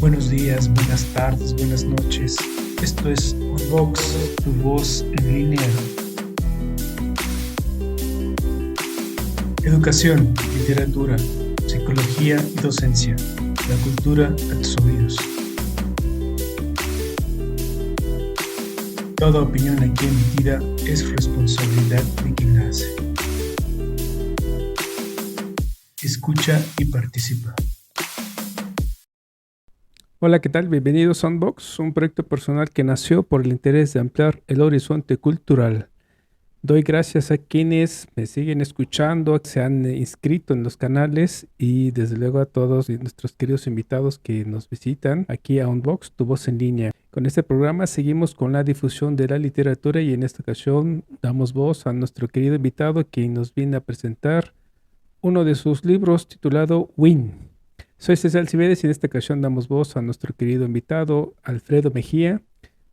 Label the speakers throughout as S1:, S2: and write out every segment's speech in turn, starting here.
S1: Buenos días, buenas tardes, buenas noches. Esto es Unbox, tu voz en línea. Educación, literatura, psicología y docencia. La cultura a tus oídos. Toda opinión aquí emitida es responsabilidad de quien la hace. Escucha y participa.
S2: Hola, ¿qué tal? Bienvenidos a Unbox, un proyecto personal que nació por el interés de ampliar el horizonte cultural. Doy gracias a quienes me siguen escuchando, se han inscrito en los canales y desde luego a todos nuestros queridos invitados que nos visitan aquí a Unbox, tu voz en línea. Con este programa seguimos con la difusión de la literatura y en esta ocasión damos voz a nuestro querido invitado quien nos viene a presentar uno de sus libros titulado Win. Soy César Alcibiades y en esta ocasión damos voz a nuestro querido invitado Alfredo Mejía.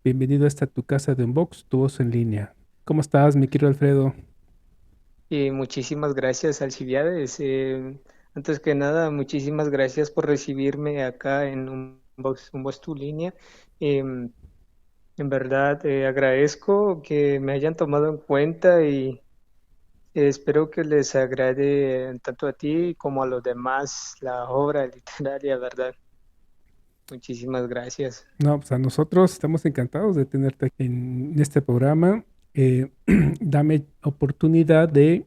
S2: Bienvenido a esta tu casa de Unbox, tu voz en línea. ¿Cómo estás, mi querido Alfredo?
S3: Muchísimas gracias, Alcibiades. Antes que nada, muchísimas gracias por recibirme acá en Unbox Tu Línea. En verdad, agradezco que me hayan tomado en cuenta y espero que les agrade tanto a ti como a los demás la obra literaria, ¿verdad? Muchísimas gracias.
S2: No, pues a nosotros estamos encantados de tenerte aquí en este programa. Dame oportunidad de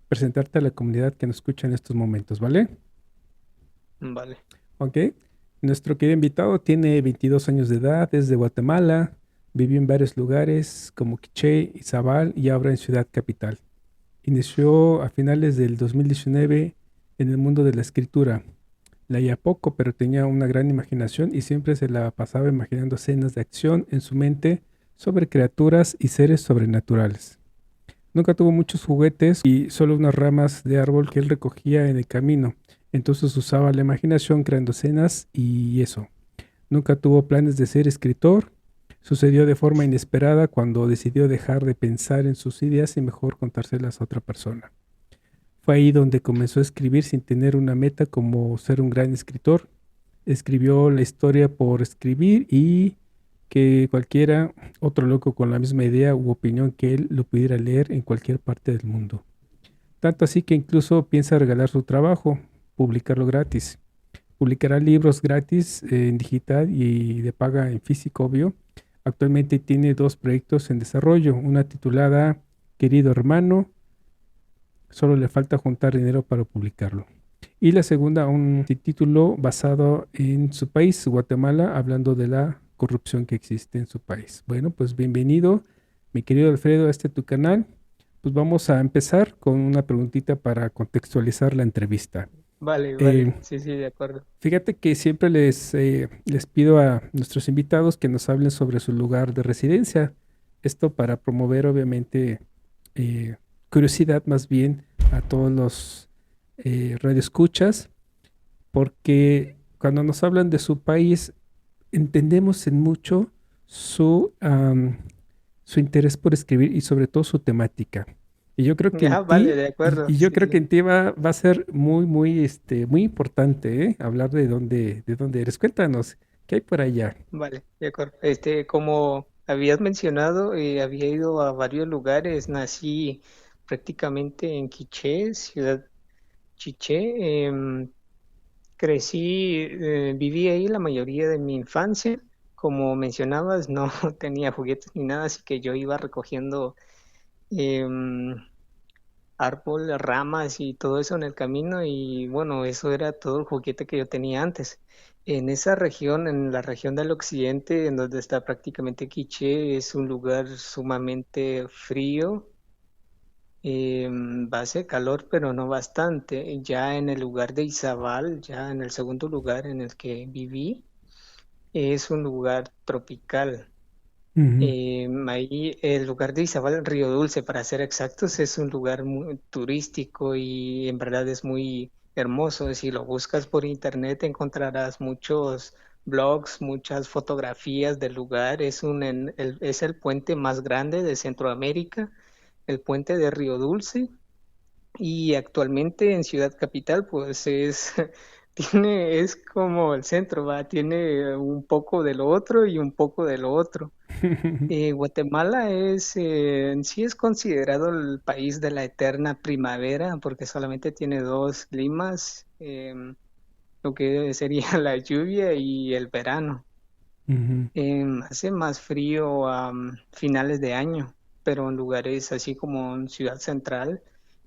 S2: presentarte a la comunidad que nos escucha en estos momentos, ¿vale?
S3: Vale.
S2: Ok. Nuestro querido invitado tiene 22 años de edad, es de Guatemala, vivió en varios lugares como Quiché, Izabal y ahora en Ciudad Capital. Inició a finales del 2019 en el mundo de la escritura. Leía poco, pero tenía una gran imaginación y siempre se la pasaba imaginando escenas de acción en su mente sobre criaturas y seres sobrenaturales. Nunca tuvo muchos juguetes y solo unas ramas de árbol que él recogía en el camino. Entonces usaba la imaginación creando escenas y eso. Nunca tuvo planes de ser escritor. Sucedió de forma inesperada cuando decidió dejar de pensar en sus ideas y mejor contárselas a otra persona. Fue ahí donde comenzó a escribir sin tener una meta como ser un gran escritor. Escribió la historia por escribir y que cualquiera otro loco con la misma idea u opinión que él lo pudiera leer en cualquier parte del mundo. Tanto así que incluso piensa regalar su trabajo, publicarlo gratis. Publicará libros gratis en digital y de paga en físico, obvio. Actualmente tiene 2 proyectos en desarrollo, una titulada Querido Hermano, solo le falta juntar dinero para publicarlo. Y la segunda, un título basado en su país, Guatemala, hablando de la corrupción que existe en su país. Bueno, pues bienvenido, mi querido Alfredo, a tu canal. Pues vamos a empezar con una preguntita para contextualizar la entrevista.
S3: Vale, sí, de acuerdo.
S2: Fíjate que siempre les pido a nuestros invitados que nos hablen sobre su lugar de residencia. Esto para promover, obviamente, curiosidad más bien a todos los radioescuchas, porque cuando nos hablan de su país, entendemos en mucho su interés por escribir y sobre todo su temática. Y yo creo que
S3: de acuerdo.
S2: yo creo que en ti va a ser muy importante, hablar de dónde eres. Cuéntanos, ¿qué hay por allá?
S3: Vale, de acuerdo. Como habías mencionado, había ido a varios lugares. Nací prácticamente en Quiché, ciudad Chiché. Crecí, viví ahí la mayoría de mi infancia. Como mencionabas, no tenía juguetes ni nada, así que yo iba recogiendo em, árbol, ramas y todo eso en el camino y bueno, eso era todo el juguete que yo tenía antes. En esa región, en la región del occidente, en donde está prácticamente Quiché, es un lugar sumamente frío, va a ser calor, pero no bastante. Ya en el lugar de Izabal, ya en el segundo lugar en el que viví, es un lugar tropical.
S2: Ujú.
S3: Ahí el lugar de Izabal, Río Dulce, para ser exactos, es un lugar muy turístico y en verdad es muy hermoso. Si lo buscas por internet encontrarás muchos blogs, muchas fotografías del lugar. Es el puente más grande de Centroamérica, el puente de Río Dulce. Y actualmente en Ciudad Capital, pues es es como el centro, va, tiene un poco de lo otro y un poco de lo otro. Guatemala en sí es considerado el país de la eterna primavera porque solamente tiene dos climas, lo que sería la lluvia y el verano.
S2: Ujú.
S3: Hace más frío a finales de año, pero en lugares así como en Ciudad Central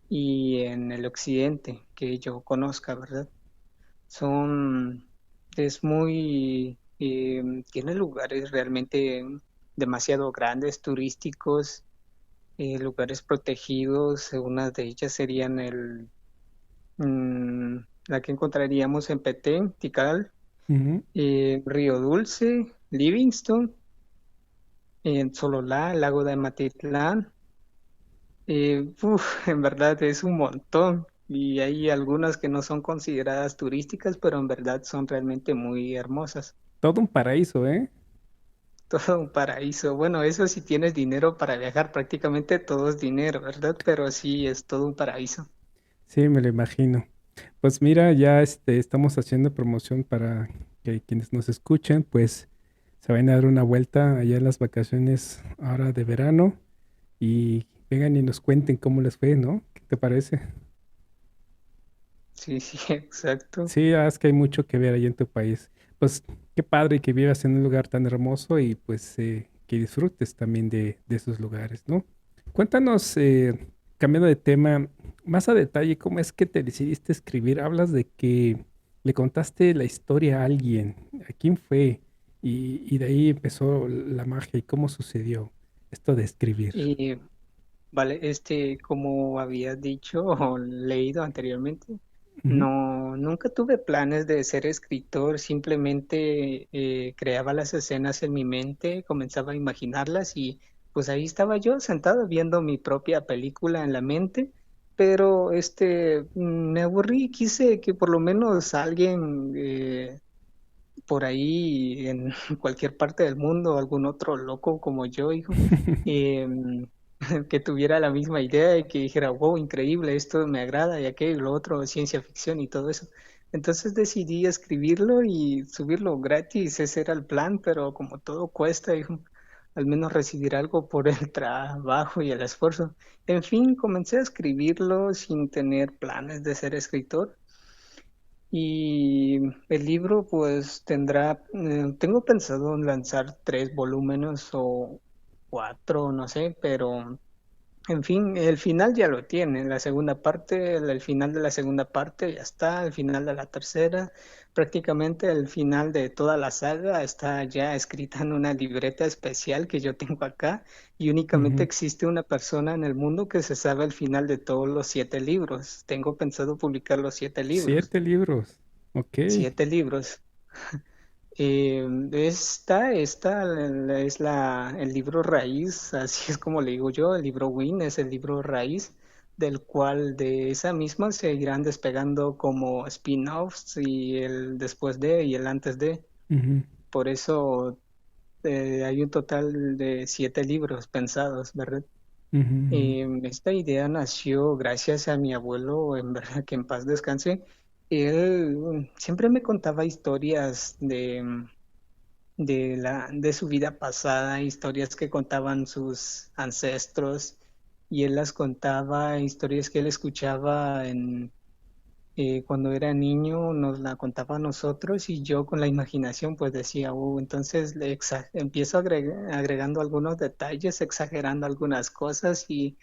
S3: y en el occidente, que yo conozca, ¿verdad? Son, es muy, tiene lugares realmente demasiado grandes, turísticos, lugares protegidos. Unas de ellas serían la que encontraríamos en Petén, Tikal,
S2: Ujú.
S3: Río Dulce, Livingston, en Sololá, el lago de Matitlán. En verdad es un montón. Y hay algunas que no son consideradas turísticas, pero en verdad son realmente muy hermosas.
S2: Todo un paraíso, ¿eh?
S3: Todo un paraíso. Bueno, eso si tienes dinero para viajar, prácticamente todo es dinero, ¿verdad? Pero sí, es todo un paraíso.
S2: Sí, me lo imagino. Pues mira, ya estamos haciendo promoción para que quienes nos escuchen, pues se vayan a dar una vuelta allá en las vacaciones ahora de verano y vengan y nos cuenten cómo les fue, ¿no? ¿Qué te parece?
S3: Sí, sí, exacto.
S2: Sí, es que hay mucho que ver ahí en tu país. Pues qué padre que vivas en un lugar tan hermoso y pues que disfrutes también de esos lugares, ¿no? Cuéntanos, cambiando de tema, más a detalle, ¿cómo es que te decidiste escribir? Hablas de que le contaste la historia a alguien. ¿A quién fue? Y de ahí empezó la magia. ¿Y cómo sucedió esto de escribir?
S3: Y vale, como había dicho o leído anteriormente,
S2: Ujú.
S3: no, nunca tuve planes de ser escritor, simplemente creaba las escenas en mi mente, comenzaba a imaginarlas y pues ahí estaba yo sentado viendo mi propia película en la mente, pero me aburrí, quise que por lo menos alguien por ahí en cualquier parte del mundo, algún otro loco como yo, hijo, em, que tuviera la misma idea y que dijera, wow, increíble, esto me agrada y aquello, lo otro, ciencia ficción y todo eso. Entonces decidí escribirlo y subirlo gratis, ese era el plan, pero como todo cuesta, hijo, al menos recibir algo por el trabajo y el esfuerzo. En fin, comencé a escribirlo sin tener planes de ser escritor. Y el libro pues tengo pensado en lanzar 3 volúmenes o 4, no sé, pero en fin, el final ya lo tiene, la segunda parte, el final de la segunda parte ya está, el final de la tercera, prácticamente el final de toda la saga está ya escrita en una libreta especial que yo tengo acá y únicamente
S2: Ujú.
S3: existe una persona en el mundo que se sabe el final de todos los 7 libros. Tengo pensado publicar los 7 libros.
S2: 7 libros. Ok.
S3: 7 libros. Esta es el libro raíz, así es como le digo yo, el libro Win es el libro raíz, del cual de esa misma se irán despegando como spin-offs y el después de y el antes de.
S2: Ujú.
S3: Por eso hay un total de 7 libros pensados, ¿verdad?
S2: Ujú. Ujú.
S3: Esta idea nació gracias a mi abuelo, en verdad que en paz descanse. Él siempre me contaba historias de su vida pasada, historias que contaban sus ancestros, y él las contaba, historias que él escuchaba cuando era niño, nos la contaba a nosotros, y yo con la imaginación pues decía, entonces empiezo agregando algunos detalles, exagerando algunas cosas, y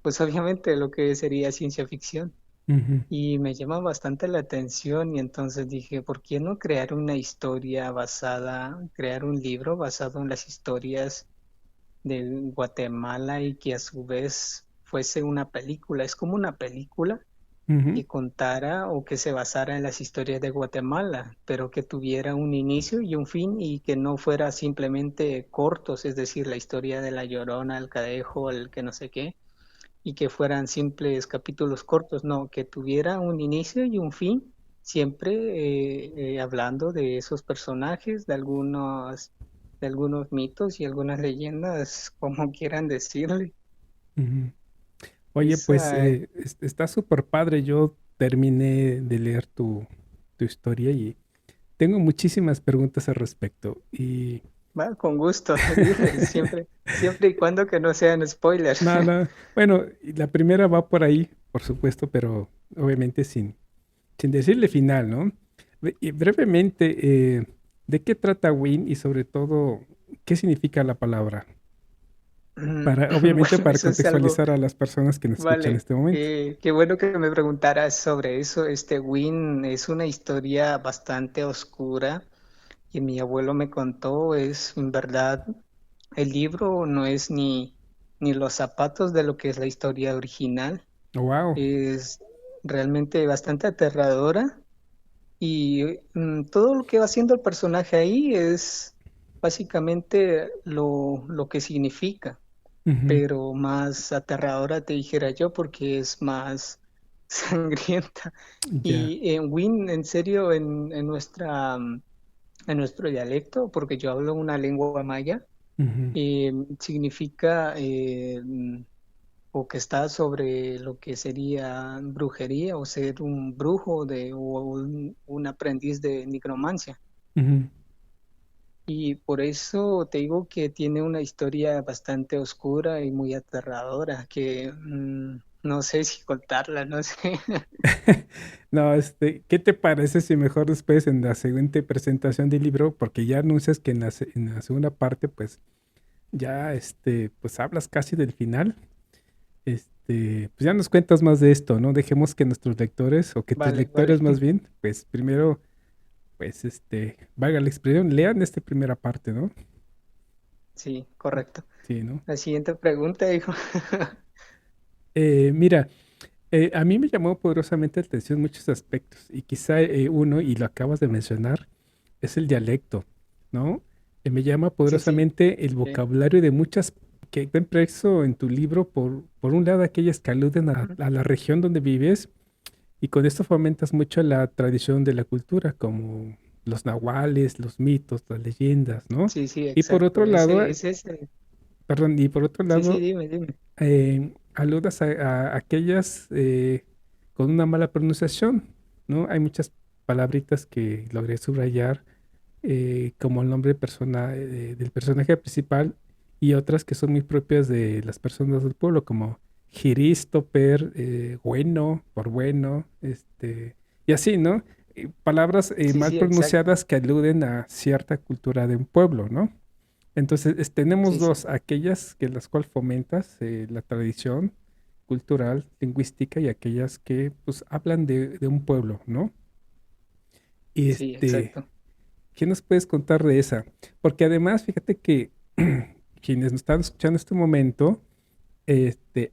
S3: pues obviamente lo que sería ciencia ficción.
S2: Ujú.
S3: Y me llama bastante la atención y entonces dije, ¿por qué no crear una historia crear un libro basado en las historias de Guatemala y que a su vez fuese una película? Es como una película
S2: Ujú.
S3: que contara o que se basara en las historias de Guatemala, pero que tuviera un inicio y un fin y que no fuera simplemente cortos, es decir, la historia de La Llorona, el Cadejo, el que no sé qué y que fueran simples capítulos cortos, no, que tuviera un inicio y un fin, siempre hablando de esos personajes, de algunos mitos y algunas leyendas, como quieran decirle.
S2: Ujú. Oye, pues
S3: Esa,
S2: está súper padre. Yo terminé de leer tu historia y tengo muchísimas preguntas al respecto. Y
S3: Va, con gusto, dime, siempre y cuando que no sean spoilers.
S2: nada, bueno, y la primera va por ahí, por supuesto, pero obviamente sin decirle final, ¿no? Y brevemente, ¿de qué trata Win y sobre todo, qué significa la palabra? Para, obviamente,
S3: Bueno,
S2: para
S3: eso es algo,
S2: contextualizar a las personas que nos escuchan en
S3: vale,
S2: este momento.
S3: qué bueno que me preguntaras sobre eso. Este Win es una historia bastante oscura que mi abuelo me contó. Es en verdad, el libro no es ni los zapatos de lo que es la historia original.
S2: Wow.
S3: Es realmente bastante aterradora y todo lo que va haciendo el personaje ahí es básicamente lo que significa,
S2: Ujú.
S3: pero más aterradora te dijera yo porque es más sangrienta.
S2: Ya.
S3: Y en Win, en serio, en nuestro dialecto, porque yo hablo una lengua maya,
S2: Ujú.
S3: significa o que está sobre lo que sería brujería o ser un brujo o un aprendiz de nigromancia.
S2: Ujú.
S3: Y por eso te digo que tiene una historia bastante oscura y muy aterradora, que no sé si contarla, no sé.
S2: No, ¿qué te parece si mejor después en la siguiente presentación del libro, porque ya anuncias que en la segunda parte, pues ya, pues hablas casi del final, pues ya nos cuentas más de esto, ¿no? Dejemos que nuestros lectores, o que tus
S3: Vale, vale.
S2: lectores más bien, pues primero, pues, valga la expresión, lean esta primera parte, ¿no?
S3: Sí, correcto.
S2: Sí, ¿no?
S3: La siguiente pregunta, hijo.
S2: Mira, a mí me llamó poderosamente la atención muchos aspectos y quizá uno, y lo acabas de mencionar, es el dialecto, ¿no? Me llama
S3: Sí, sí.
S2: poderosamente el
S3: Sí.
S2: vocabulario de muchas que está impreso en tu libro, por un lado aquellas que aluden
S3: Ujú.
S2: a la región donde vives y con esto fomentas mucho la tradición de la cultura, como los nahuales, los mitos, las leyendas, ¿no?
S3: Sí, sí,
S2: Y por
S3: exacto.
S2: otro lado,
S3: Ese es
S2: perdón, y por otro
S3: Sí, sí,
S2: lado,
S3: dime, dime.
S2: aludas a aquellas con una mala pronunciación, ¿no? Hay muchas palabritas que logré subrayar, como el nombre de del personaje principal, y otras que son muy propias de las personas del pueblo, como Christopher, bueno, por bueno, y así, ¿no? Palabras
S3: Sí,
S2: mal
S3: sí, exacto.
S2: pronunciadas que aluden a cierta cultura de un pueblo, ¿no? Entonces, tenemos
S3: Sí, sí.
S2: dos, aquellas que las cuales fomentas la tradición cultural, lingüística y aquellas que pues hablan de un pueblo, ¿no? Y
S3: Sí, exacto.
S2: ¿qué nos puedes contar de esa? Porque además, fíjate que quienes nos están escuchando en este momento,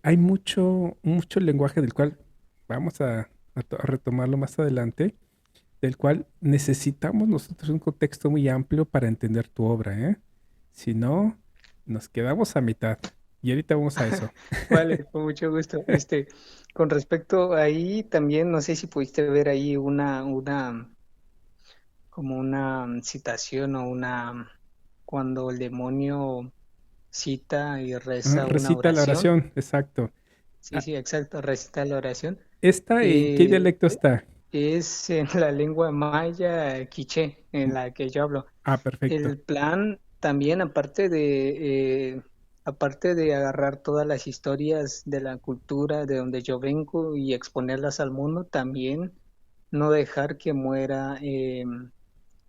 S2: hay mucho lenguaje del cual vamos a retomarlo más adelante, del cual necesitamos nosotros un contexto muy amplio para entender tu obra, ¿eh? Si no, nos quedamos a mitad. Y ahorita vamos a eso.
S3: Vale, con mucho gusto. Con respecto ahí también, no sé si pudiste ver ahí como una citación o cuando el demonio cita y
S2: Ah,
S3: reza una
S2: recita la
S3: oración.
S2: oración, exacto.
S3: Sí,
S2: Ah,
S3: sí, exacto, recita la oración.
S2: ¿esta en qué
S3: Eh,
S2: dialecto está?
S3: es en la lengua maya quiché, en
S2: Mm.
S3: la que yo hablo.
S2: Ah, perfecto.
S3: El plan también, aparte de agarrar todas las historias de la cultura de donde yo vengo y exponerlas al mundo, también no dejar que muera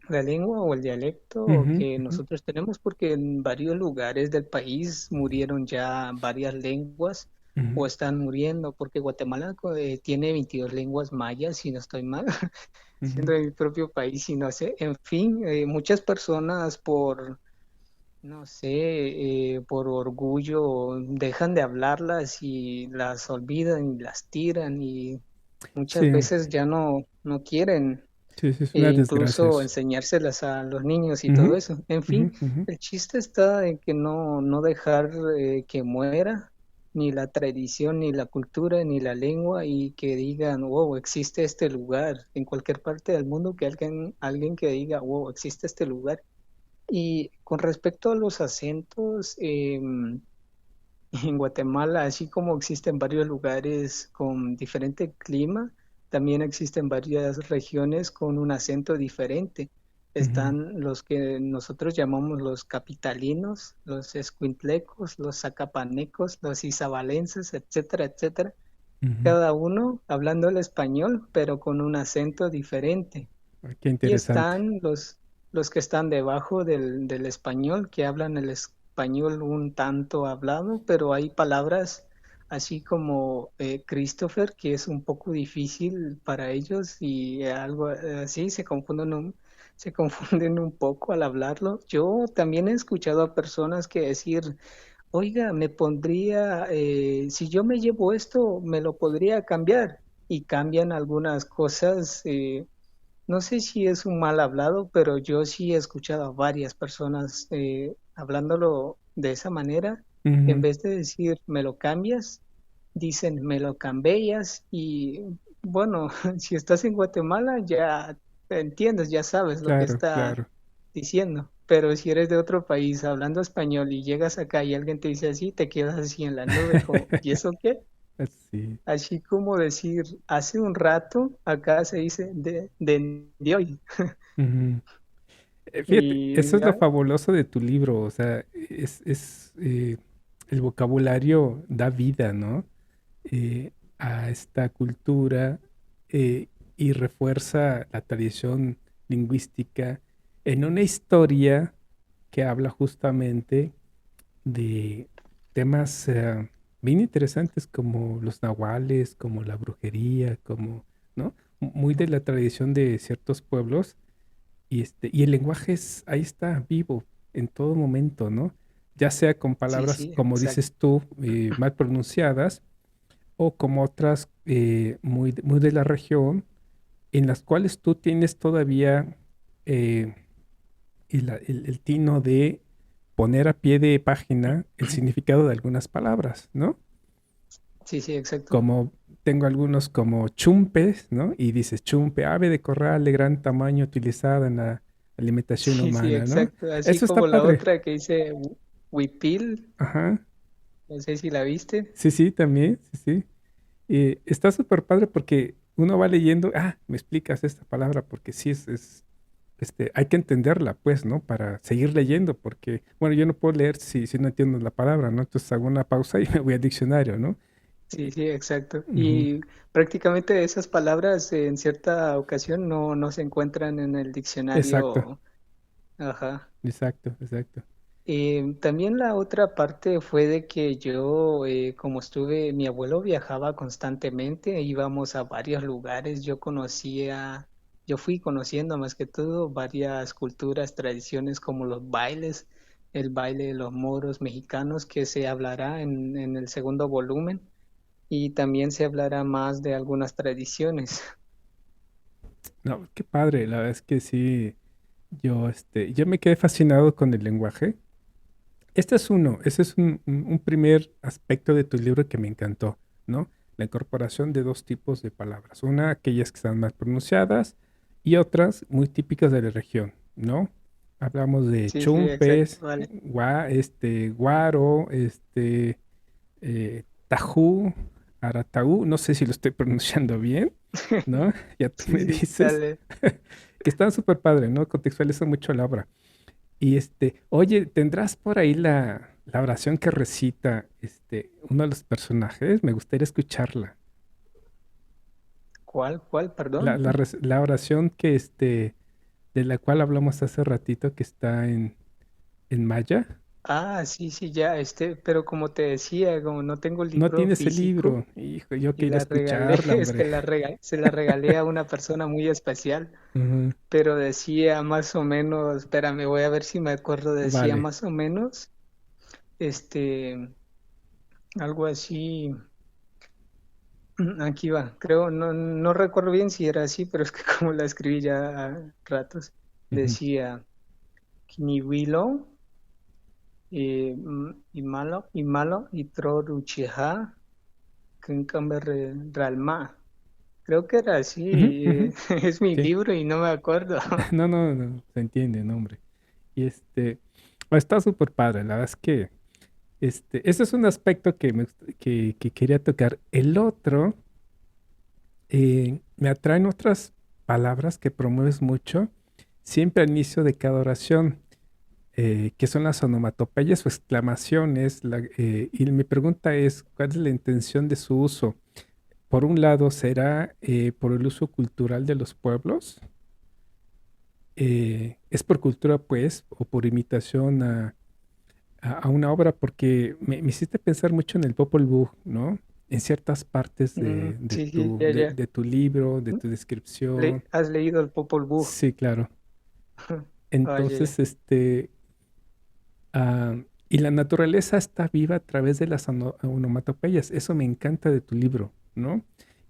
S3: la lengua o el dialecto
S2: Ujú,
S3: que
S2: ujú,
S3: nosotros tenemos, porque en varios lugares del país murieron ya varias lenguas
S2: ujú,
S3: o están muriendo, porque Guatemala tiene 22 lenguas mayas, si no estoy mal,
S2: ujú.
S3: siendo de mi propio país y no sé. En fin, muchas personas no sé, por orgullo dejan de hablarlas y las olvidan y las tiran y muchas
S2: Sí,
S3: veces ya no quieren
S2: sí, sí, es una desgracia
S3: incluso
S2: eso.
S3: enseñárselas a los niños y todo
S2: Ujú,
S3: eso. En
S2: ujú,
S3: fin,
S2: ujú.
S3: el chiste está en que no dejar que muera ni la tradición, ni la cultura, ni la lengua y que digan, wow, existe este lugar en cualquier parte del mundo, que alguien que diga, wow, existe este lugar. Y con respecto a los acentos, en Guatemala, así como existen varios lugares con diferente clima, también existen varias regiones con un acento diferente.
S2: Ujú,
S3: Están los que nosotros llamamos los capitalinos, los escuintlecos, los zacapanecos, los izabalenses, etcétera, etcétera.
S2: ujú.
S3: Cada uno hablando el español, pero con un acento diferente.
S2: Ah, qué
S3: Y
S2: interesante.
S3: están los que están debajo del español, que hablan el español un tanto hablado, pero hay palabras así como Christopher, que es un poco difícil para ellos y algo así, se confunden un poco al hablarlo. Yo también he escuchado a personas que decir, oiga, si yo me llevo esto, me lo podría cambiar. Y cambian algunas cosas. No sé si es un mal hablado, pero yo sí he escuchado a varias personas hablándolo de esa manera. En
S2: Ujú,
S3: vez de decir me lo cambias, dicen me lo cambias. Y bueno, si estás en Guatemala ya entiendes, ya sabes lo que
S2: claro,
S3: está
S2: claro.
S3: diciendo. Pero si eres de otro país hablando español y llegas acá y alguien te dice así, te quedas así en la nube como, ¿y eso qué?
S2: Así.
S3: Así como decir, hace un rato, acá se dice de hoy.
S2: Ujú. Fíjate, eso
S3: Y
S2: es lo fabuloso de tu libro, o sea, el vocabulario da vida, ¿no? A esta cultura eh, y refuerza la tradición lingüística en una historia que habla justamente de temas bien interesantes como los nahuales, como la brujería, como, ¿no? Muy de la tradición de ciertos pueblos y el lenguaje ahí está, vivo, en todo momento, ¿no? Ya sea con
S3: sí,
S2: palabras,
S3: sí,
S2: como
S3: exacto.
S2: dices tú, mal pronunciadas, o como otras muy de la región, en las cuales tú tienes todavía eh, el tino de poner a pie de página el significado de algunas palabras, ¿no?
S3: Sí, sí, exacto.
S2: Como tengo algunos como chumpes, ¿no? Y dices chumpe, ave de corral de gran tamaño utilizada en la alimentación
S3: Sí, sí,
S2: humana, ¿no?
S3: exacto. Así
S2: Eso está
S3: como la
S2: padre.
S3: otra que dice huipil,
S2: Ajá.
S3: no sé si la viste.
S2: Sí, sí, también, sí, sí. Está súper padre porque uno va leyendo, me explicas esta palabra porque sí hay que entenderla, pues, ¿no? Para seguir leyendo, porque, bueno, yo no puedo leer si no entiendo la palabra, ¿no? Entonces hago una pausa y me voy al diccionario, ¿no?
S3: Sí, sí, exacto.
S2: Ujú.
S3: Y prácticamente esas palabras en cierta ocasión no se encuentran en el
S2: Exacto,
S3: diccionario. Ajá.
S2: exacto, exacto.
S3: También la otra parte fue de que yo, como mi abuelo viajaba constantemente, íbamos a varios lugares, yo fui conociendo más que todo varias culturas, tradiciones como los bailes, el baile de los moros mexicanos que se hablará en el segundo volumen y también se hablará más de algunas tradiciones.
S2: No, qué padre, la verdad es que sí, yo me quedé fascinado con el lenguaje. Este es uno, ese es un primer aspecto de tu libro que me encantó, ¿no? La incorporación de dos tipos de palabras. Una, aquellas que están más pronunciadas y otras muy típicas de la región, ¿no? Hablamos de
S3: Sí, sí, exacto,
S2: chumpes,
S3: vale.
S2: guaro, tajú, arataú, no sé si lo estoy pronunciando bien, ¿no? Ya tú
S3: Sí,
S2: me
S3: sí,
S2: dices,
S3: dale.
S2: que están súper padre, ¿no? Contextualiza mucho la obra. Y oye, ¿tendrás por ahí la oración que recita uno de los personajes? Me gustaría escucharla.
S3: ¿Cuál?
S2: La,
S3: Perdón.
S2: la, res- la oración de la cual hablamos hace ratito que está en maya.
S3: Ah, sí, sí, ya, pero como te decía, como no tengo el
S2: No
S3: libro
S2: tienes el
S3: físico
S2: libro. Hijo, yo
S3: y
S2: quiero
S3: la regalé,
S2: escucharla, hombre.
S3: se la regalé a una persona muy especial,
S2: Ujú.
S3: pero decía más o menos, espérame, voy a ver si me acuerdo, decía
S2: Vale.
S3: más o menos, este, algo así, aquí va, creo, no recuerdo bien si era así, pero es que como la escribí ya a ratos,
S2: Ujú.
S3: decía, Kiniwilo, y malo, y Troruchiha, Ralma. Creo que era
S2: Ujú,
S3: así.
S2: ujú.
S3: Es mi
S2: Sí.
S3: libro y no me acuerdo.
S2: No, no, no. Se entiende, no, hombre. Y está súper padre. La verdad es que ese es un aspecto que quería tocar. El otro. me atraen otras palabras que promueves mucho, siempre al inicio de cada oración, que son las onomatopeyas o exclamaciones. Y mi pregunta es, ¿cuál es la intención de su uso? Por un lado, ¿será por el uso cultural de los pueblos? ¿Es por cultura, pues, o por imitación a una obra? Porque me hiciste pensar mucho en el Popol Vuh, ¿no? En ciertas partes
S3: Sí, sí, ya, ya.
S2: de tu libro, de tu descripción.
S3: ¿Has leído el Popol Vuh?
S2: Sí, claro.
S3: Ah, ya, ya.
S2: Entonces, ah, y la naturaleza está viva a través de las onomatopeyas. Eso me encanta de tu libro, ¿no?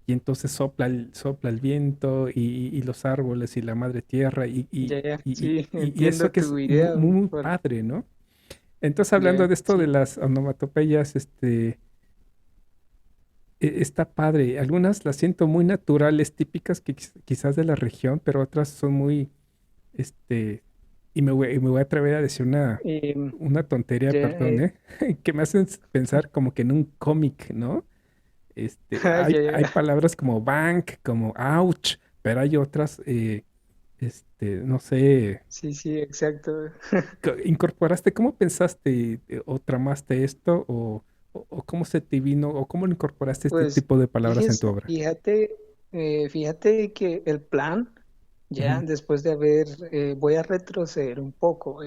S2: Y entonces sopla el viento y los árboles y la madre tierra
S3: Ya, ya. Sí,
S2: y eso
S3: entiendo
S2: que es
S3: tu idea.
S2: muy
S3: Por...
S2: padre, ¿no? Entonces,
S3: Ya,
S2: hablando
S3: ya,
S2: de esto de
S3: sí.
S2: las onomatopeyas, está padre. Algunas las siento muy naturales, típicas que quizás de la región, pero otras son muy, este, y me voy a atrever a decir
S3: Em,
S2: una tontería,
S3: ya,
S2: perdón, ¿eh? Que me hacen pensar como que en un cómic, ¿no?
S3: ya,
S2: Hay
S3: ya.
S2: palabras como bank, como ouch, pero hay otras, no sé,
S3: Sí, sí, exacto.
S2: ¿incorporaste, cómo pensaste o tramaste esto o cómo se te vino o cómo lo incorporaste este
S3: Pues
S2: tipo de palabras en tu obra?
S3: fíjate que el plan, ya
S2: Ujú,
S3: después de haber, voy a retroceder un poco,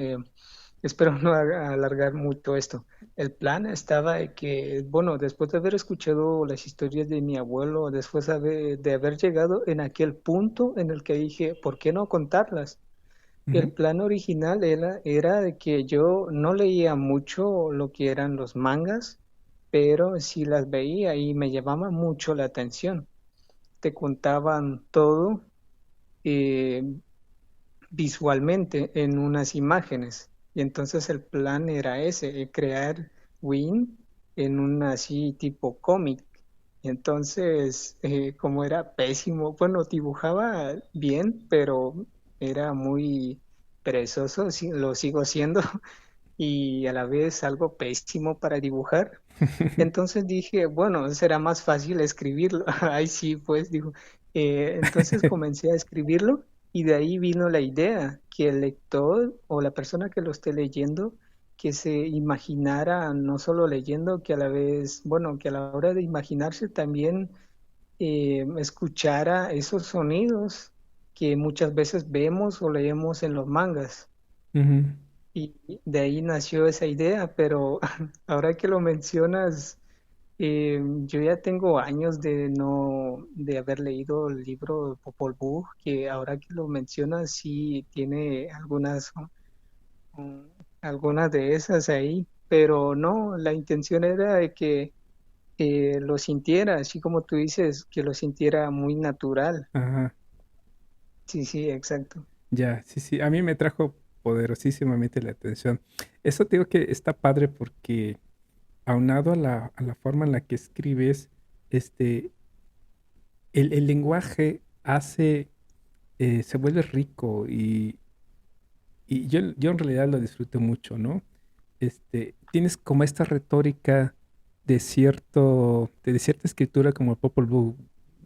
S3: espero no alargar mucho esto. El plan estaba de que, bueno, después de haber escuchado las historias de mi abuelo, después de haber llegado en aquel punto en el que dije, ¿por qué no contarlas? El
S2: ujú,
S3: plan original era de que yo no leía mucho lo que eran los mangas, pero sí las veía y me llamaba mucho la atención. Te contaban todo eh, visualmente en unas imágenes. Y entonces el plan era ese, crear Win en un así tipo cómic. Y entonces, como era pésimo, bueno, dibujaba bien, pero era muy perezoso, sí, lo sigo siendo, y a la vez algo pésimo para dibujar. Entonces dije, bueno, será más fácil escribirlo. Ay, sí, pues digo. Entonces comencé a escribirlo y de ahí vino la idea que el lector o la persona que lo esté leyendo, que se imaginara no solo leyendo, que a la vez, bueno, que a la hora de imaginarse también escuchara esos sonidos que muchas veces vemos o leemos en los mangas.
S2: ujú.
S3: Y de ahí nació esa idea, pero ahora que lo mencionas, yo ya tengo años de no, de haber leído el libro de Popol Vuh, que ahora que lo mencionas sí tiene mm, algunas de esas ahí, pero no, la intención era de que lo sintiera, así como tú dices, que lo sintiera muy natural.
S2: Ajá,
S3: Sí, sí, exacto.
S2: ya, sí, sí, a mí me trajo poderosísimamente la atención. Eso te digo que está padre porque aunado a a la forma en la que escribes, este, el lenguaje se vuelve rico y yo en realidad lo disfruto mucho, ¿no? Tienes como esta retórica de cierta escritura como el Popol Vuh.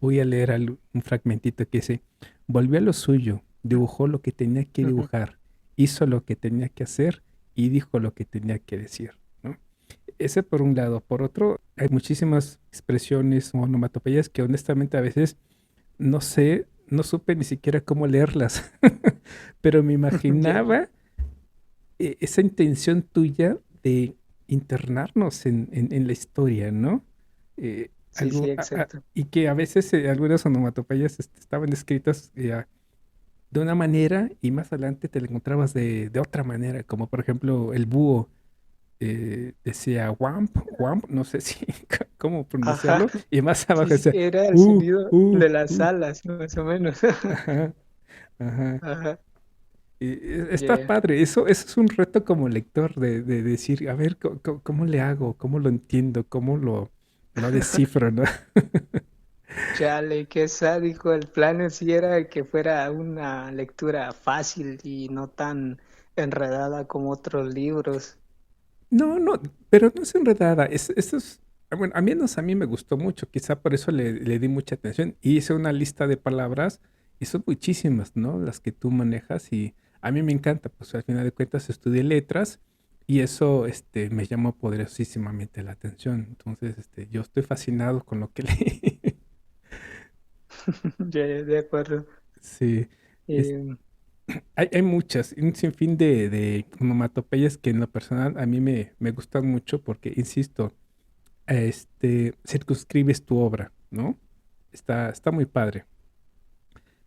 S2: Voy a leer un fragmentito que dice, volvió a lo suyo, dibujó lo que tenía que
S3: Ujú.
S2: dibujar, hizo lo que tenía que hacer y dijo lo que tenía que decir, ¿no? Ese por un lado. Por otro, hay muchísimas expresiones o onomatopeyas que honestamente a veces no supe ni siquiera cómo leerlas, pero me
S3: Ya, ya.
S2: imaginaba esa intención tuya de internarnos en la historia, ¿no?
S3: Sí, sí, exacto.
S2: Y que a veces algunas onomatopeyas estaban escritas de una manera y más adelante te la encontrabas de otra manera, como por ejemplo el búho decía wamp, no sé si cómo
S3: Ajá.
S2: pronunciarlo, y más abajo
S3: Sí, sí,
S2: decía
S3: era el
S2: uh,
S3: sonido
S2: uh,
S3: de las
S2: uh,
S3: alas, más o menos.
S2: ajá, ajá.
S3: Ajá,
S2: Está
S3: yeah.
S2: padre, eso es un reto como lector de decir, a ver, ¿cómo le hago? ¿Cómo lo entiendo? Lo descifro, ¿no?
S3: Chale, qué sádico. El plan sí era que fuera una lectura fácil y no tan enredada como otros libros.
S2: No, no, pero no es enredada. bueno, al menos a mí me gustó mucho, quizá por eso le di mucha atención. Y hice una lista de palabras y son muchísimas, ¿no? Las que tú manejas y a mí me encanta, pues al final de cuentas estudié letras y eso me llamó poderosísimamente la atención. Entonces, yo estoy fascinado con lo que leí.
S3: Ya, de acuerdo.
S2: Sí, es-
S3: Eh,
S2: hay muchas, un sinfín de onomatopeyas que en lo personal a mí me gustan mucho porque, insisto, circunscribes tu obra, ¿no? Está muy padre.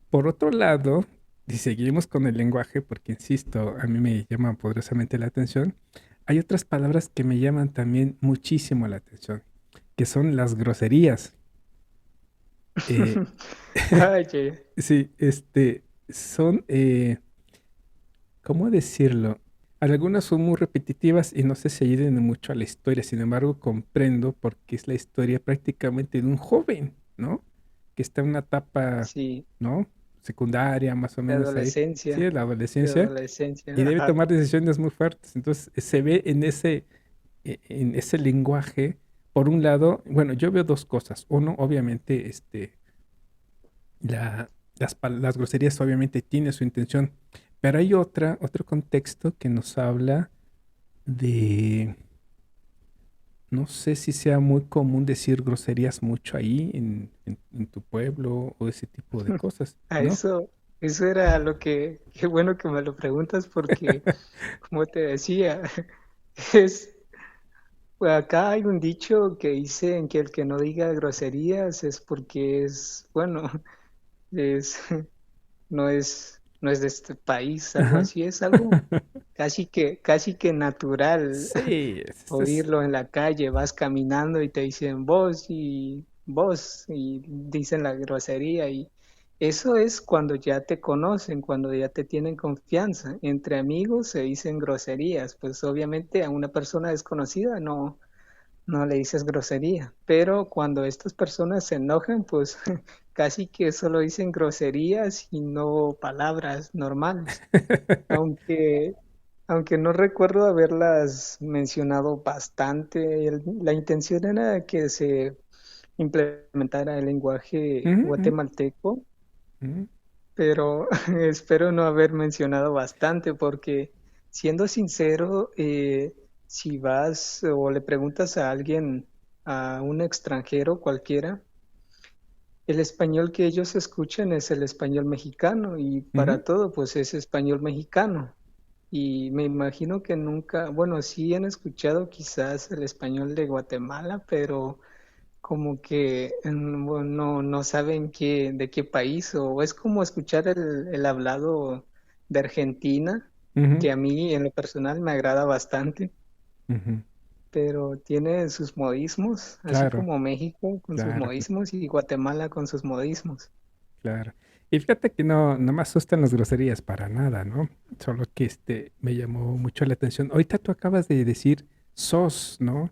S2: Por otro lado, si seguimos con el lenguaje, porque insisto, a mí me llama poderosamente la atención, hay otras palabras que me llaman también muchísimo la atención, que son las groserías. Eh,
S3: Ay, ya.
S2: sí, son, ¿cómo decirlo? Algunas son muy repetitivas y no sé si ayuden mucho a la historia, sin embargo, comprendo porque es la historia prácticamente de un joven, ¿no? Que está en una etapa,
S3: Sí,
S2: ¿no? Secundaria, más o
S3: de
S2: menos ahí. Sí,
S3: adolescencia,
S2: en la
S3: de
S2: adolescencia y
S3: adolescencia,
S2: debe
S3: ajá.
S2: tomar decisiones muy fuertes. Entonces, se ve en ese lenguaje, por un lado, bueno, yo veo dos cosas. Uno, obviamente, las groserías obviamente tienen su intención, pero hay otro contexto que nos habla de, no sé si sea muy común decir groserías mucho ahí en tu pueblo o ese tipo de cosas,
S3: A
S2: ¿no?
S3: eso era lo qué bueno que me lo preguntas porque, como te decía, es, acá hay un dicho que dice en que el que no diga groserías es porque es, bueno, es, no es de este país, algo
S2: Ajá.
S3: así, es algo casi que natural
S2: Sí,
S3: oírlo en la calle, vas caminando y te dicen vos y dicen la grosería y eso es cuando ya te conocen, cuando ya te tienen confianza. Entre amigos se dicen groserías, pues obviamente a una persona desconocida no le dices grosería, pero cuando estas personas se enojan, pues casi que solo dicen groserías y no palabras normales. Aunque, aunque no recuerdo haberlas mencionado bastante, la intención era que se implementara el lenguaje
S2: Ujú, ujú,
S3: guatemalteco,
S2: ujú,
S3: pero espero no haber mencionado bastante porque, siendo sincero, si vas o le preguntas a alguien, a un extranjero cualquiera, el español que ellos escuchan es el español mexicano y
S2: ujú.
S3: para todo pues es español mexicano. Y me imagino que nunca, bueno, sí han escuchado quizás el español de Guatemala, pero como que bueno, no saben de qué país, o es como escuchar el hablado de Argentina,
S2: Ujú,
S3: que a mí en lo personal me agrada bastante,
S2: ujú.
S3: pero tiene sus modismos, así
S2: Claro,
S3: como México con sus
S2: claro,
S3: modismos y Guatemala con sus modismos.
S2: claro. Y fíjate que no me asustan las groserías para nada, ¿no? Solo que me llamó mucho la atención. Ahorita tú acabas de decir sos, ¿no?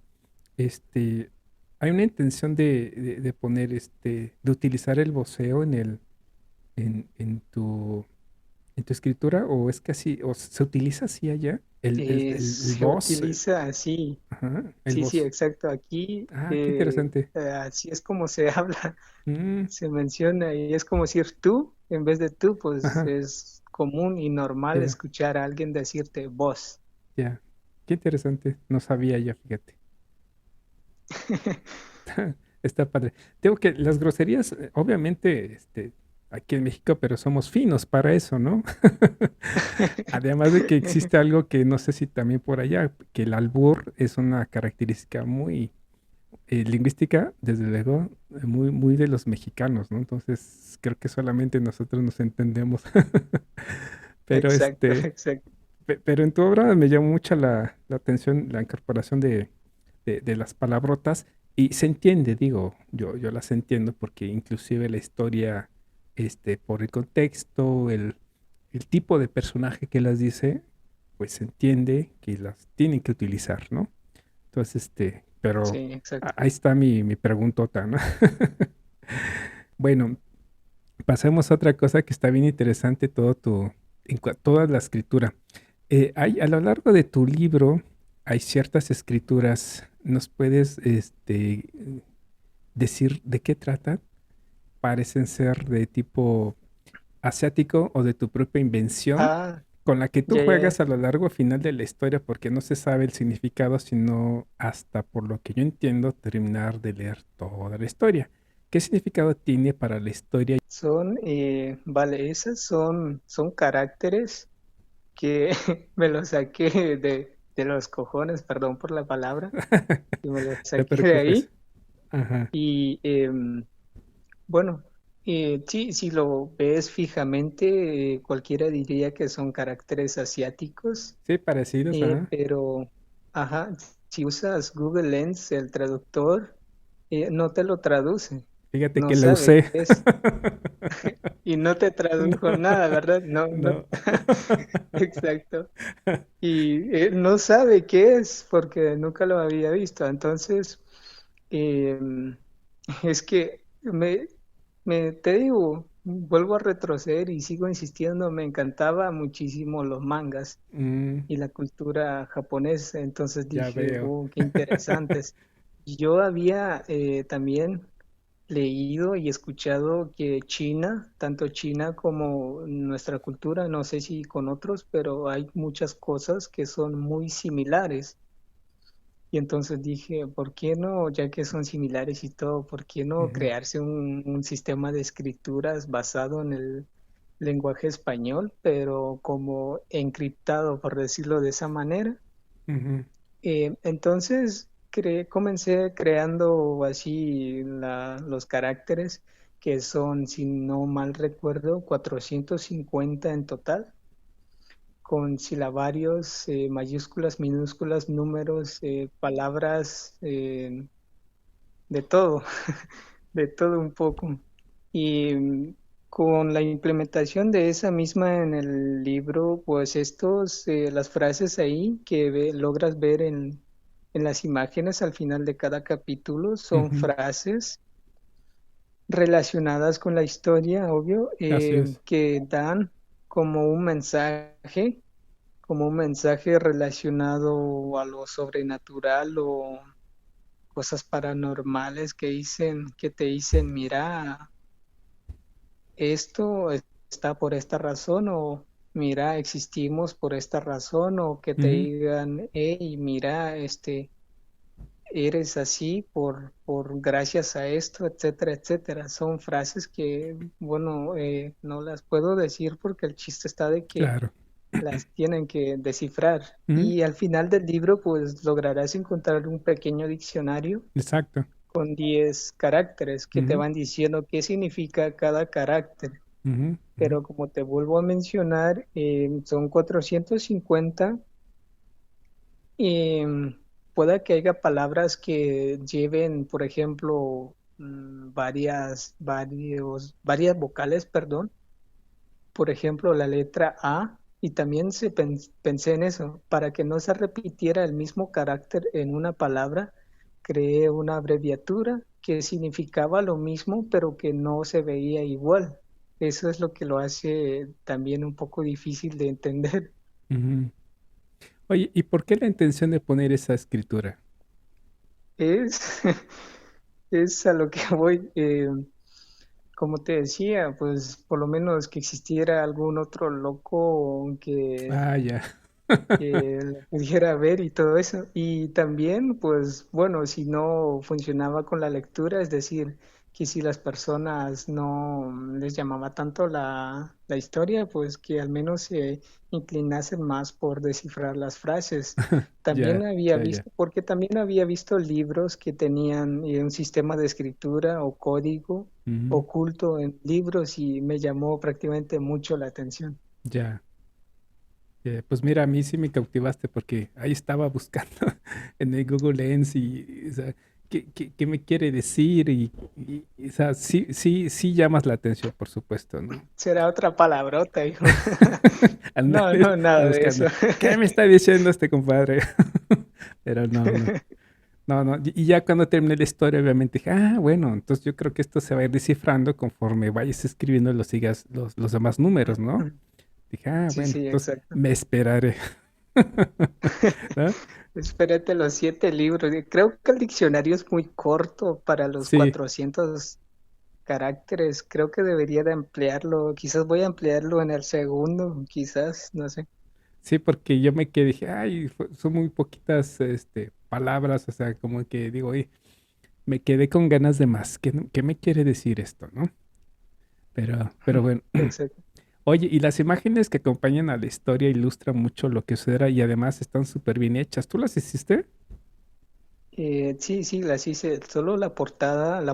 S2: Este, hay una intención de poner de utilizar el voceo en, en tu, en tu escritura, o es que así, o se utiliza así allá, el
S3: Se
S2: voz,
S3: utiliza así.
S2: ajá, el
S3: Sí, sí,
S2: voz.
S3: exacto. Aquí
S2: Ah, qué interesante.
S3: así es como se habla,
S2: Mm,
S3: se menciona y es como decir tú en vez de tú, pues
S2: ajá,
S3: es común y normal
S2: ya,
S3: escuchar a alguien decirte vos.
S2: ya. Qué interesante. No sabía ya, fíjate. Está padre. Tengo que las groserías, obviamente, aquí en México, pero somos finos para eso, ¿no? Además de que existe algo que no sé si también por allá, que el albur es una característica muy lingüística, desde luego, muy, muy de los mexicanos, ¿no? Entonces, creo que solamente nosotros nos entendemos. Pero
S3: Exacto, exacto.
S2: pero en tu obra me llamó mucho la atención la incorporación de las palabrotas y se entiende, digo, yo las entiendo porque inclusive la historia, por el contexto, el tipo de personaje que las dice, pues se entiende que las tienen que utilizar, ¿no? Entonces, pero
S3: Sí, exacto.
S2: ahí está mi preguntota, ¿no? Bueno, pasemos a otra cosa que está bien interesante, toda la escritura. A lo largo de tu libro hay ciertas escrituras ¿nos puedes decir de qué tratan? Parecen ser de tipo asiático o de tu propia invención,
S3: Ah,
S2: con la que tú
S3: ya, ya.
S2: juegas a lo largo final de la historia porque no se sabe el significado, sino hasta por lo que yo entiendo terminar de leer toda la historia. ¿Qué significado tiene para la historia?
S3: Vale, esas son caracteres que me los saqué de los cojones, perdón por la palabra, y me los
S2: No te
S3: saqué de
S2: preocupes.
S3: ahí.
S2: Ajá.
S3: Y bueno, sí, si lo ves fijamente, cualquiera diría que son caracteres asiáticos,
S2: Sí, parecidos, ajá.
S3: pero, ajá, si usas Google Lens, el traductor, no te lo traduce,
S2: Fíjate
S3: no
S2: que la
S3: sabe
S2: usé.
S3: qué es. Y no te
S2: No,
S3: tradujo nada, ¿verdad? No, no,
S2: no.
S3: exacto. Y no sabe qué es porque nunca lo había visto. Entonces, eh, es que te digo, vuelvo a retroceder y sigo insistiendo, me encantaba muchísimo los mangas
S2: Mm,
S3: y la cultura japonesa. Entonces
S2: ya
S3: dije,
S2: veo.
S3: qué interesantes. Yo había también leído y escuchado que China, tanto China como nuestra cultura, no sé si con otros, pero hay muchas cosas que son muy similares. Y entonces dije, ¿por qué no, ya que son similares y todo, por qué no
S2: Ujú,
S3: crearse un sistema de escrituras basado en el lenguaje español, pero como encriptado, por decirlo de esa manera?
S2: ujú,
S3: Entonces comencé creando así los caracteres, que son, si no mal recuerdo, 450 en total, con silabarios, mayúsculas, minúsculas, números, palabras, de todo, de todo un poco. Y con la implementación de esa misma en el libro, pues las frases ahí que logras ver en las imágenes al final de cada capítulo son
S2: ujú.
S3: frases relacionadas con la historia, obvio,
S2: Así es.
S3: que dan como como un mensaje relacionado a lo sobrenatural o cosas paranormales que te dicen, mira, esto está por esta razón, o mira, existimos por esta razón, o que te
S2: Ujú,
S3: digan, hey, mira, eres así por gracias a esto, etcétera, etcétera. Son frases que, bueno, no las puedo decir porque el chiste está de que
S2: claro.
S3: las tienen que descifrar.
S2: Ujú,
S3: Y al final del libro, pues lograrás encontrar un pequeño diccionario
S2: exacto.
S3: con 10 caracteres que te
S2: Ujú,
S3: van diciendo qué significa cada carácter.
S2: ujú, ujú,
S3: Pero como te vuelvo a mencionar, son 450. Y pueda que haya palabras que lleven, por ejemplo, varias vocales, perdón. Por ejemplo, la letra A. Y también pensé en eso, para que no se repitiera el mismo carácter en una palabra, creé una abreviatura que significaba lo mismo, pero que no se veía igual. Eso es lo que lo hace también un poco difícil de entender.
S2: ujú. Oye, ¿y por qué la intención de poner esa escritura?
S3: Es, es a lo que voy. Como te decía, pues por lo menos que existiera algún otro loco
S2: Ah, ya.
S3: que lo pudiera ver y todo eso. Y también, pues bueno, si no funcionaba con la lectura, es decir, que si las personas no les llamaba tanto la historia, pues que al menos se inclinasen más por descifrar las frases. También
S2: Ya,
S3: había
S2: ya, ya.
S3: visto, porque también había visto libros que tenían un sistema de escritura o código
S2: Ujú,
S3: oculto en libros y me llamó prácticamente mucho la atención.
S2: ya. Pues mira, a mí sí me cautivaste porque ahí estaba buscando en el Google Lens y, o sea, ¿qué me quiere decir? O sea, sí, sí, sí llamas la atención, por supuesto, ¿no?
S3: Será otra palabrota, hijo. No,
S2: Ándale,
S3: no,
S2: está
S3: nada de eso.
S2: buscando. ¿Qué me está diciendo este compadre? Pero no, no. No, no. Y ya cuando terminé la historia, obviamente dije, ah, bueno, entonces yo creo que esto se va a ir descifrando conforme vayas escribiendo los demás números, ¿no? Dije, ah,
S3: Sí,
S2: bueno,
S3: sí,
S2: entonces
S3: exacto.
S2: me esperaré. ¿No?
S3: Espérate los 7 libros. Creo que el diccionario es muy corto para los
S2: Sí,
S3: 400 caracteres. Creo que debería de ampliarlo. Quizás voy a ampliarlo en el segundo, quizás, no sé.
S2: sí, porque yo me quedé, dije, ay, son muy poquitas, palabras, o sea, como que digo, "Oye, me quedé con ganas de más. ¿Qué me quiere decir esto, no? Pero bueno.
S3: Exacto.
S2: Oye, y las imágenes que acompañan a la historia ilustran mucho lo que sucederá y además están súper bien hechas. ¿Tú las hiciste?
S3: Sí, sí, las hice. Solo la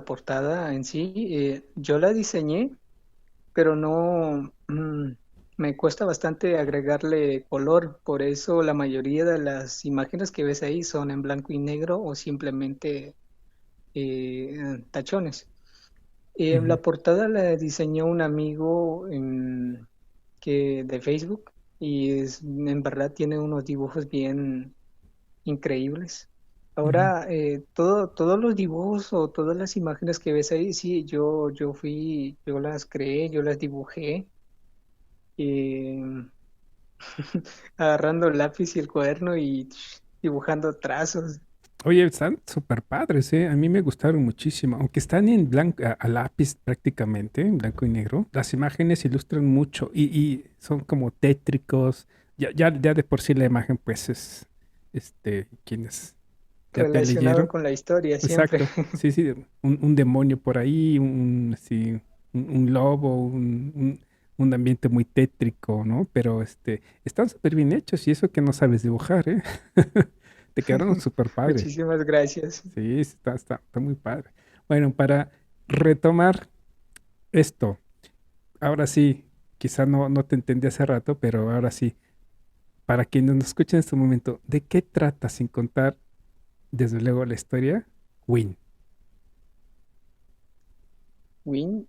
S3: portada en sí, yo la diseñé, pero no, me cuesta bastante agregarle color. Por eso la mayoría de las imágenes que ves ahí son en blanco y negro o simplemente tachones.
S2: Ujú,
S3: La portada la diseñó un amigo de Facebook y en verdad tiene unos dibujos bien increíbles.
S2: ujú.
S3: Ahora, todos los dibujos o todas las imágenes que ves ahí, sí, yo las creé, yo las dibujé, eh, agarrando el lápiz y el cuaderno y dibujando trazos.
S2: Oye, están súper padres, ¿eh? A mí me gustaron muchísimo. Aunque están en blanco, a lápiz prácticamente, en blanco y negro, las imágenes ilustran mucho y son como tétricos. Ya de por sí la imagen, pues es, quienes ya te
S3: Relacionado
S2: leyeron.
S3: con la historia siempre.
S2: Exacto, sí, sí, un demonio por ahí, sí, un lobo, un ambiente muy tétrico, ¿no? Pero están súper bien hechos y eso que no sabes dibujar, ¿eh? Te quedaron súper padre.
S3: Muchísimas gracias.
S2: Sí, está muy padre. Bueno, para retomar esto, ahora sí, quizá no te entendí hace rato, pero ahora sí, para quienes nos escuchan en este momento, ¿de qué trata sin contar, desde luego, la historia? Win.
S3: Win,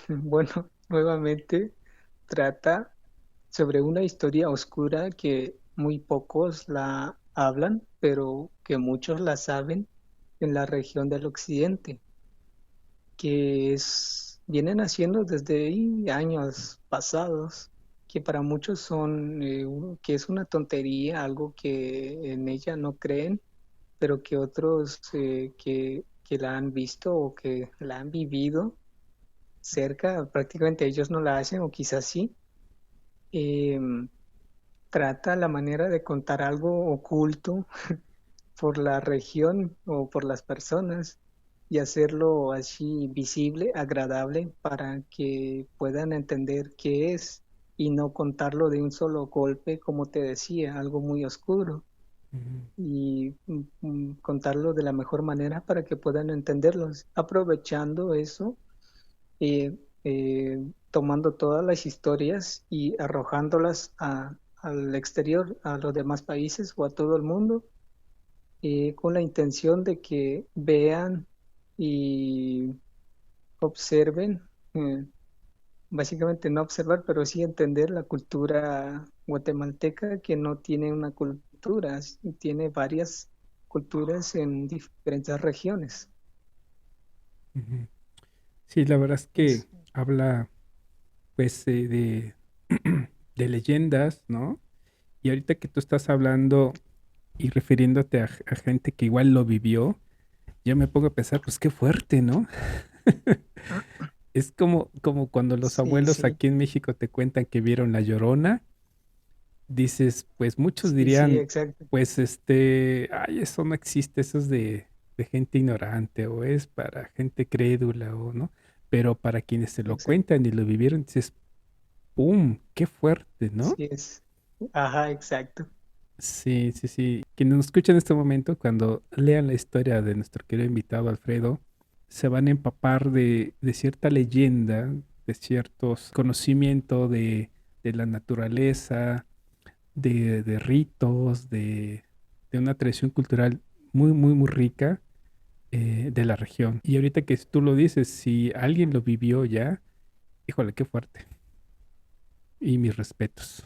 S3: bueno, nuevamente trata sobre una historia oscura que muy pocos la hablan, pero que muchos la saben en la región del occidente, vienen haciendo desde ahí años pasados, que para muchos que es una tontería, algo que en ella no creen, pero que otros que la han visto o que la han vivido cerca, prácticamente ellos no la hacen o quizás sí. em, Trata la manera de contar algo oculto por la región o por las personas y hacerlo así visible, agradable, para que puedan entender qué es y no contarlo de un solo golpe, como te decía, algo muy oscuro,
S2: Ujú,
S3: y contarlo de la mejor manera para que puedan entenderlos, aprovechando eso, tomando todas las historias y arrojándolas al exterior, a los demás países o a todo el mundo, con la intención de que vean y observen, básicamente no observar, pero sí entender la cultura guatemalteca, que no tiene una cultura, tiene varias culturas en diferentes regiones.
S2: ujú. Sí, la verdad es que
S3: Es,
S2: habla, pues, de leyendas, ¿no? Y ahorita que tú estás hablando y refiriéndote a gente que igual lo vivió, yo me pongo a pensar, pues qué fuerte, ¿no? Es como cuando los
S3: sí,
S2: abuelos
S3: sí,
S2: aquí en México te cuentan que vieron La Llorona, dices, pues muchos
S3: sí, sí,
S2: dirían,
S3: exacto,
S2: pues ay, eso no existe, eso es de gente ignorante o es para gente crédula o no, pero para quienes se lo
S3: exacto,
S2: cuentan y lo vivieron, dices, ¡pum! ¡Qué fuerte!, ¿no?
S3: sí es, ajá, exacto.
S2: Sí, sí, sí. Quienes nos escuchan en este momento, cuando lean la historia de nuestro querido invitado Alfredo, se van a empapar de cierta leyenda, de ciertos conocimientos de la naturaleza, de ritos, de una tradición cultural muy, muy, muy rica, de la región. Y ahorita que tú lo dices, si alguien lo vivió ya, híjole, qué fuerte. Y mis respetos.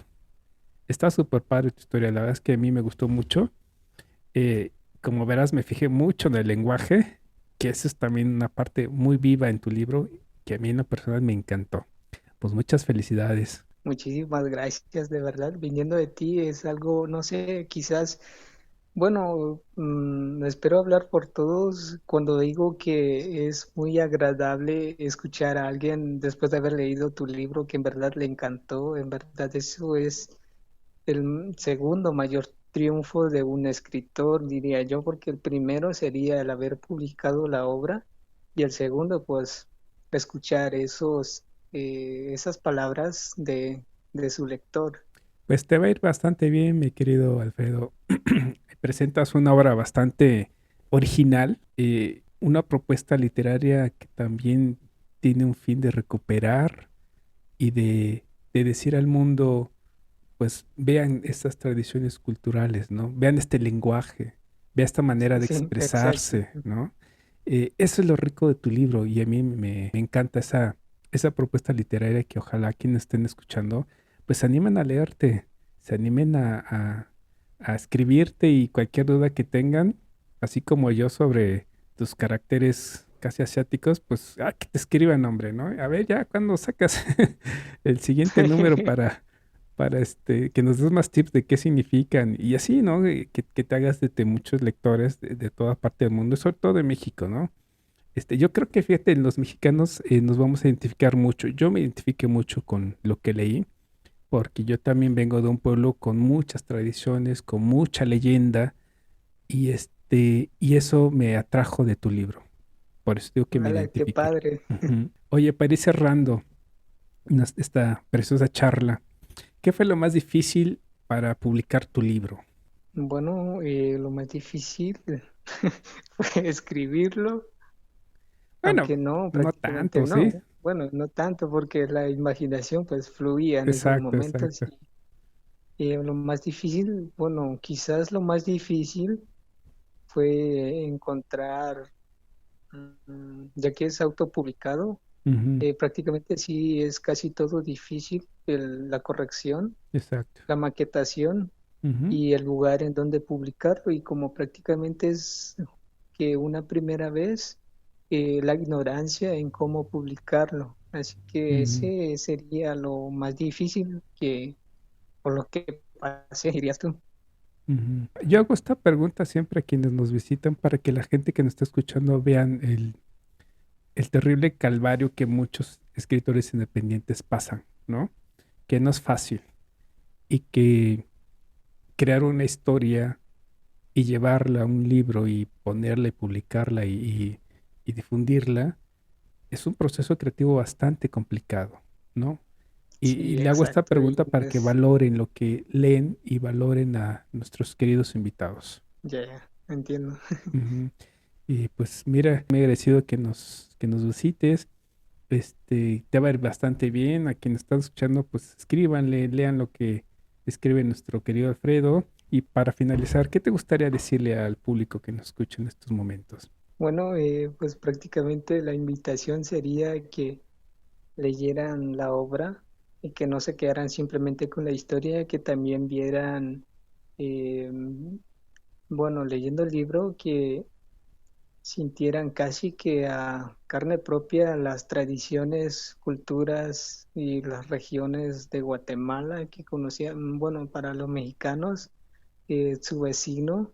S2: Está súper padre tu historia, la verdad es que a mí me gustó mucho. Como verás, me fijé mucho en el lenguaje, que eso es también una parte muy viva en tu libro, que a mí en lo personal me encantó. Pues muchas felicidades.
S3: Muchísimas gracias, de verdad. Viniendo de ti es algo, no sé, quizás Bueno, espero hablar por todos cuando digo que es muy agradable escuchar a alguien después de haber leído tu libro que en verdad le encantó. En verdad eso es el segundo mayor triunfo de un escritor, diría yo, porque el primero sería el haber publicado la obra y el segundo, pues, escuchar esas palabras de su lector.
S2: Pues te va a ir bastante bien, mi querido Alfredo. Presentas una obra bastante original, una propuesta literaria que también tiene un fin de recuperar y de decir al mundo, pues vean estas tradiciones culturales, ¿no? Vean este lenguaje, vean esta manera de
S3: Sí, exacto.
S2: expresarse, ¿no? Eso es lo rico de tu libro y a mí me encanta esa propuesta literaria que ojalá quienes estén escuchando, pues se animen a leerte, se animen a escribirte y cualquier duda que tengan, así como yo sobre tus caracteres casi asiáticos, pues que te escriban, hombre, ¿no? A ver, ya cuando sacas el siguiente número para que nos des más tips de qué significan y así, ¿no? Que te hagas de muchos lectores de toda parte del mundo, y sobre todo de México, ¿no? Yo creo que fíjate, los mexicanos nos vamos a identificar mucho. Yo me identifiqué mucho con lo que leí, porque yo también vengo de un pueblo con muchas tradiciones, con mucha leyenda, y eso me atrajo de tu libro. Por eso digo que me
S3: ¡Hala, qué
S2: identifiqué.
S3: padre!
S2: Ujú. Oye, para ir cerrando esta preciosa charla, ¿qué fue lo más difícil para publicar tu libro?
S3: Bueno, lo más difícil fue escribirlo,
S2: Bueno,
S3: aunque no,
S2: no
S3: prácticamente
S2: tanto, ¿sí?
S3: no. Bueno, no tanto porque la imaginación pues fluía en esos
S2: Exacto,
S3: momentos.
S2: exacto.
S3: Y lo más difícil, bueno, quizás lo más difícil fue encontrar, ya que es autopublicado,
S2: Ujú,
S3: prácticamente sí es casi todo difícil, la corrección,
S2: exacto.
S3: la maquetación
S2: Ujú,
S3: y el lugar en donde publicarlo. Y como prácticamente es que una primera vez, la ignorancia en cómo publicarlo. Así que
S2: ujú,
S3: ese sería lo más difícil que, por lo que pasé, dirías tú.
S2: ujú. Yo hago esta pregunta siempre a quienes nos visitan para que la gente que nos está escuchando vean el terrible calvario que muchos escritores independientes pasan, ¿no? Que no es fácil y que crear una historia y llevarla a un libro y ponerla y publicarla y difundirla es un proceso creativo bastante complicado, ¿no? Y
S3: Sí,
S2: le hago esta
S3: exacto. Y
S2: pregunta para que
S3: es,
S2: valoren lo que leen y valoren a nuestros queridos invitados.
S3: ya, ya, entiendo.
S2: Ujú. Y pues mira, me he agradecido que nos visites. Te va a ir bastante bien. A quien están escuchando, pues escríbanle, lean lo que escribe nuestro querido Alfredo. Y para finalizar, ¿qué te gustaría decirle al público que nos escucha en estos momentos?
S3: Bueno, pues prácticamente la invitación sería que leyeran la obra y que no se quedaran simplemente con la historia, que también vieran, eh, bueno, leyendo el libro, que sintieran casi que a carne propia las tradiciones, culturas y las regiones de Guatemala que conocían, bueno, para los mexicanos, su vecino,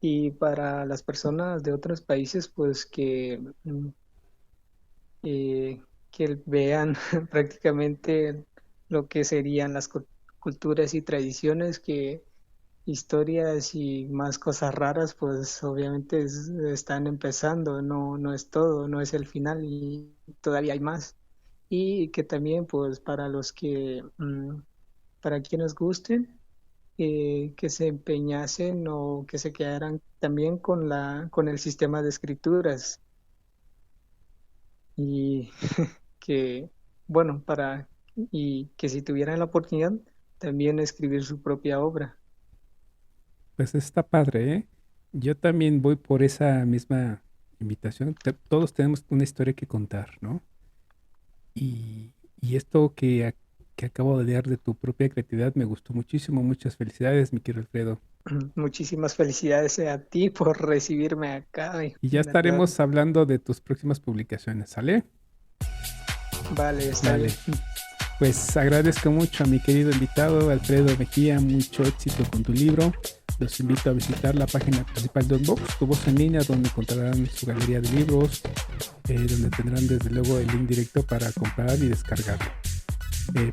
S3: y para las personas de otros países, pues eh, que vean prácticamente lo que serían las culturas y tradiciones, que historias y más cosas raras, pues obviamente están empezando, no, no es todo, no es el final y todavía hay más. Y que también, pues para los que, para quienes gusten, que se empeñasen o que se quedaran también con el sistema de escrituras y que, bueno, y que si tuvieran la oportunidad, también escribir su propia obra.
S2: Pues está padre, ¿eh? Yo también voy por esa misma invitación. Todos tenemos una historia que contar, ¿no? Y esto que acabo de leer de tu propia creatividad me gustó muchísimo. Muchas felicidades, mi querido Alfredo.
S3: Muchísimas felicidades a ti por recibirme acá, y
S2: Y ya
S3: en verdad,
S2: estaremos hablando de tus próximas publicaciones, ¿sale?
S3: vale, está
S2: Vale.
S3: bien.
S2: Pues agradezco mucho a mi querido invitado Alfredo Mejía, mucho éxito con tu libro. Los invito a visitar la página principal de Unbox, Tu Voz en Línea, donde encontrarán su galería de libros, donde tendrán desde luego el link directo para comprar y descargarlo.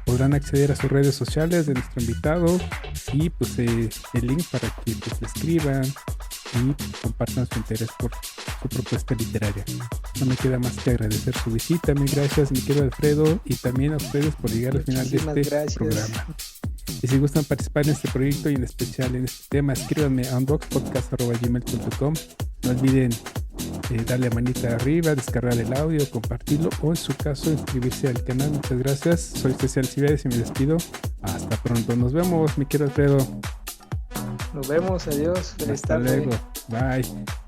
S2: Podrán acceder a sus redes sociales de nuestro invitado y pues el link para que pues, le escriban y compartan su interés por su propuesta literaria. No me queda más que agradecer su visita. Mil gracias, mi querido Alfredo, y también a ustedes por llegar al final de este programa. Y si gustan participar en este proyecto y en especial en este tema, escríbanme a unboxpodcast@gmail.com. No olviden darle a manita arriba, descargar el audio, compartirlo o en su caso inscribirse al canal. Muchas gracias. Soy César Alcibiades y me despido. Hasta pronto. Nos vemos, mi querido Alfredo.
S3: Nos vemos. Adiós. Feliz tarde.
S2: Hasta luego. Bye.